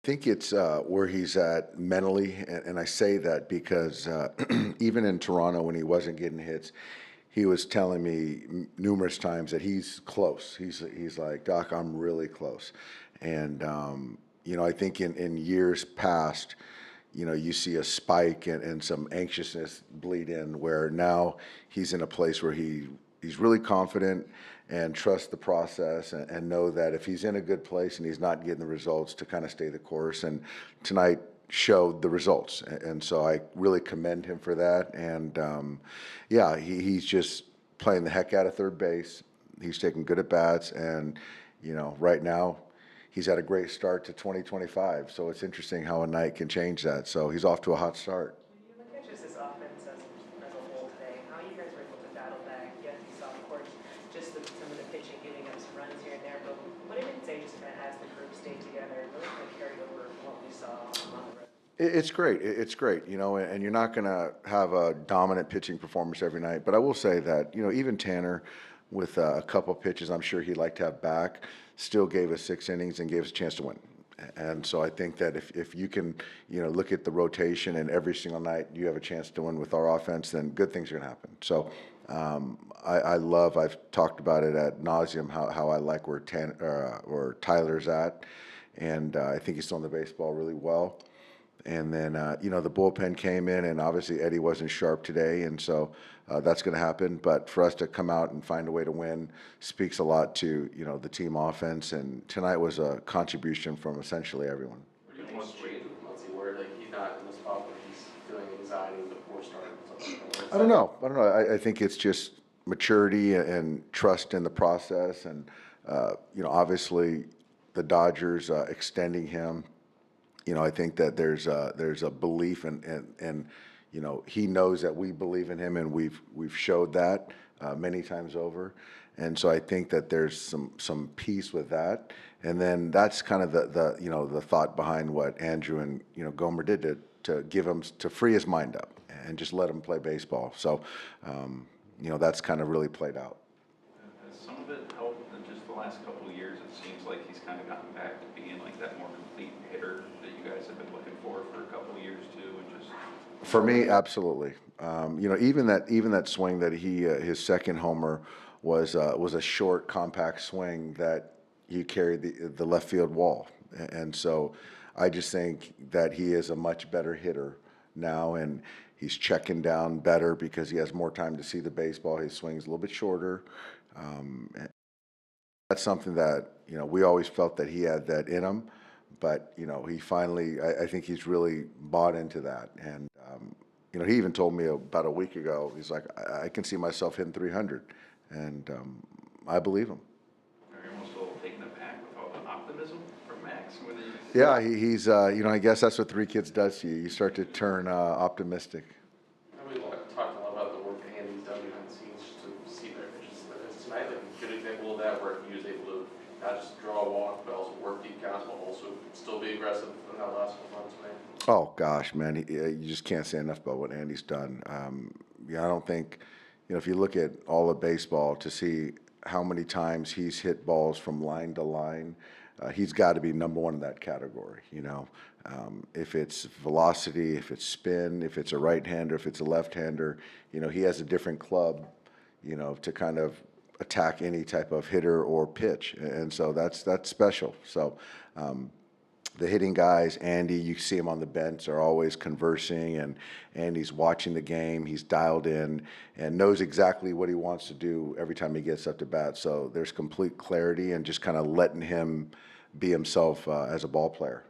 Think it's where he's at mentally, and I say that because even in Toronto when he wasn't getting hits, he was telling me numerous times that he's close. He's like, Doc, I'm really close, and I think in years past, you see a spike and some anxiousness bleed in, where now he's in a place where he's really confident and trust the process and know that if he's in a good place and he's not getting the results, to kind of stay the course. And tonight showed the results. And so I really commend him for that. And yeah, he's just playing the heck out of third base. He's taking good at bats. And, right now, he's had a great start to 2025. So it's interesting how a night can change that. So he's off to a hot start. When you look at just this offense as a whole today, how you guys were able to battle back? Yes, you saw, of course, just some of the pitching giving up some runs here and there, but what did it say just kind of as the group stayed together and really kind of carried over from what we saw on the road? It's great. It's great, and you're not going to have a dominant pitching performance every night. But I will say that, even Tanner, with a couple pitches I'm sure he'd like to have back, still gave us 6 innings and gave us a chance to win. And so I think that if you can, look at the rotation and every single night you have a chance to win with our offense, then good things are going to happen. So I've talked about it ad nauseum, how I like where Tyler's at. And I think he's throwing the baseball really well. And then, the bullpen came in, and obviously Eddie wasn't sharp today, and so that's going to happen. But for us to come out and find a way to win speaks a lot to, the team offense. And tonight was a contribution from essentially everyone. What do you think changed with Muncie, where he's not in the spot where he's feeling anxiety before starting something like that? I don't know. I think it's just maturity and trust in the process. And, obviously the Dodgers extending him. I think that there's a belief and he knows that we believe in him, and we've showed that many times over. And so I think that there's some peace with that. And then that's kind of the thought behind what Andrew and Gomer did to give him, to free his mind up and just let him play baseball. So that's kind of really played out. Has some of it helped in just the last couple of years? It seems like he's kind of gotten back to being like that more complete hitter that you guys have been looking for a couple of years too, and just. For me, absolutely. Even that swing that his second homer was a short, compact swing that he carried the left field wall, and so I just think that he is a much better hitter now, and he's checking down better because he has more time to see the baseball. His swing's a little bit shorter. That's something that we always felt that he had that in him, but he finally, I think he's really bought into that. And he even told me about a week ago, he's like, I can see myself hitting 300, and I believe him. Are you almost a little taken aback with all the optimism from Max? Yeah, he's I guess that's what 3 kids does to you. You start to turn optimistic. We talked a lot about the work that Andy's done behind the scenes just to see their pitches. Is tonight like a good example of that, where he was able to not just draw a walk, but also work deep counts, but also still be aggressive in that last 1 month, man? Oh gosh, man, you just can't say enough about what Andy's done. I don't think, if you look at all of baseball, to see how many times he's hit balls from line to line, he's got to be number one in that category. If it's velocity, if it's spin, if it's a right-hander, if it's a left-hander, he has a different club, to kind of attack any type of hitter or pitch, and so that's special. So the hitting guys, Andy, you see him on the bench, are always conversing, and Andy's watching the game. He's dialed in and knows exactly what he wants to do every time he gets up to bat. So there's complete clarity and just kind of letting him be himself as a ball player.